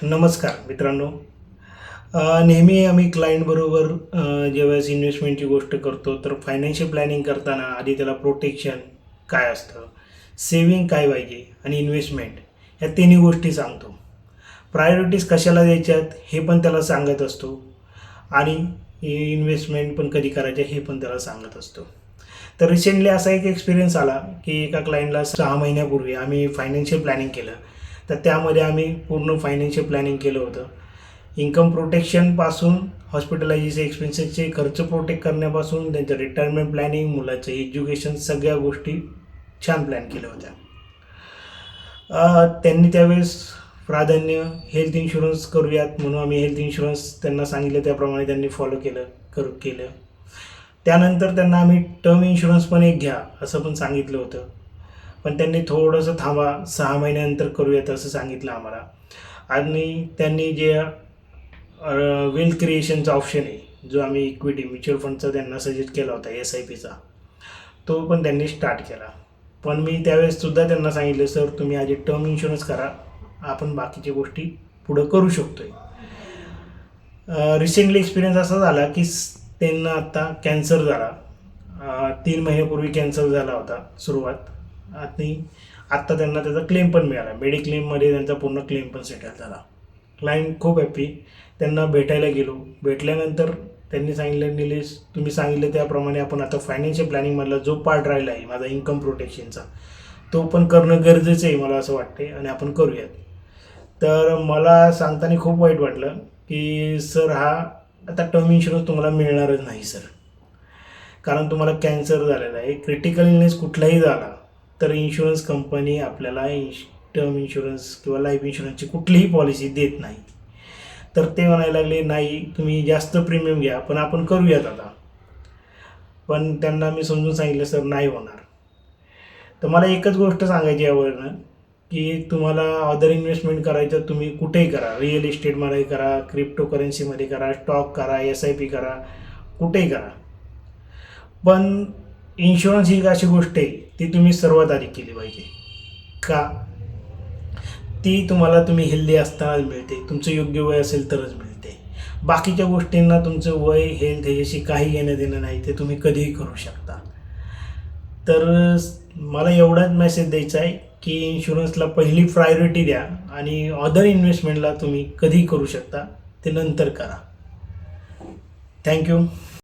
नमस्कार मित्रांनो. नेहमी आम्ही क्लायंटबरोबर जेव्हा इन्व्हेस्टमेंटची गोष्ट करतो तर फायनान्शियल प्लॅनिंग करताना आधी त्याला प्रोटेक्शन काय असतं, सेविंग काय पाहिजे आणि इन्व्हेस्टमेंट ह्या तिन्ही गोष्टी सांगतो. प्रायोरिटीज कशाला द्यायच्यात हे पण त्याला सांगत असतो आणि इन्व्हेस्टमेंट पण कधी करायचे हे पण त्याला सांगत असतो. तर रिसेंटली असा एक एक्सपिरियन्स आला की एका क्लायंटला 6 महिन्यापूर्वी आम्ही फायनान्शियल प्लॅनिंग केलं. तर त्यामध्ये आम्ही पूर्ण फायनान्शियल प्लॅनिंग केलं होतं. इन्कम प्रोटेक्शनपासून हॉस्पिटलायझेशन एक्सपेन्सेसचे खर्च प्रोटेक्ट करण्यापासून त्यांचं रिटायरमेंट प्लॅनिंग, मुलाचं एज्युकेशन सगळ्या गोष्टी छान प्लॅन केल्या होत्या. त्यांनी त्यावेळेस प्राधान्य हेल्थ इन्शुरन्स करूयात म्हणून आम्ही हेल्थ इन्शुरन्स त्यांना सांगितलं, त्याप्रमाणे त्यांनी फॉलो केलं. त्यानंतर त्यांना आम्ही टर्म इन्शुरन्स पण एक घ्या असं पण सांगितलं होतं, पण त्यांनी थोडंसं थांबा 6 महिन्यानंतर करूयात असं सांगितलं आम्हाला. आणि त्यांनी जे वेल्थ क्रिएशनचा ऑप्शन आहे जो आम्ही इक्विटी म्युच्युअल फंडचा त्यांना सजेस्ट केला होता SIPचा, तो पण त्यांनी स्टार्ट केला. पण मी त्यावेळेससुद्धा त्यांना सांगितलं, सर तुम्ही आधी टर्म इन्शुरन्स करा, आपण बाकीच्या गोष्टी पुढं करू शकतो आहे. रिसेंटली एक्सपिरियन्स असा झाला की त्यांना आत्ता कॅन्सर झाला. 3 महिन्यापूर्वी कॅन्सर झाला होता सुरुवात, आणि आत्ता त्यांना त्याचा क्लेम पण मिळाला. मेडिक्लेममध्ये त्यांचा पूर्ण क्लेम पण सेटल झाला. क्लायंट खूप हॅप्पी. त्यांना भेटायला गेलो. भेटल्यानंतर त्यांनी सांगितलं, निलेश तुम्ही सांगितलं त्याप्रमाणे आपण आता फायनान्शियल प्लॅनिंगमधला जो पार्ट राहिला आहे माझा इन्कम प्रोटेक्शनचा, तो पण करणं गरजेचं आहे मला असं वाटते आणि आपण करूयात. तर मला सांगताना खूप वाईट वाटलं की सर हा आता टर्म इन्शुरन्स तुम्हाला मिळणारच नाही सर, कारण तुम्हाला कॅन्सर झालेला आहे. क्रिटिकल इलनेस कुठलाही झाला तर इन्शुरन्स कंपनी आपल्याला टर्म इन्शुरन्स किंवा लाईफ इन्शुरन्सची कुठलीही पॉलिसी देत नाही. तर ते म्हणायला लागले, नाही तुम्ही जास्त प्रीमियम घ्या पण आपण करूयात आता. पण त्यांना मी समजून सांगितलं, सर नाही होणार. तर मला एकच गोष्ट सांगायची यावरनं की तुम्हाला अदर इन्व्हेस्टमेंट करायचं तुम्ही कुठेही करा, रिअल इस्टेटमध्ये करा, क्रिप्टोकरन्सीमध्ये करा, स्टॉक करा, SIP करा, कुठेही करा. पण इन्शुरन्स ही अशी गोष्ट आहे ती तुम्ही सर्वात आधी केली पाहिजे. का? ती तुम्हाला तुम्ही हेल्दी असतानाच मिळते, तुमचं योग्य वय असेल तरच मिळते. बाकीच्या गोष्टींना तुमचं वय हेल्थ ह्याच्याशी काही घेणं देणं नाही, ते तुम्ही कधीही करू शकता. तर मला एवढाच मेसेज द्यायचा आहे की इन्शुरन्सला पहिली प्रायोरिटी द्या आणि अदर इन्व्हेस्टमेंटला तुम्ही कधीही करू शकता, ते नंतर करा. थँक्यू.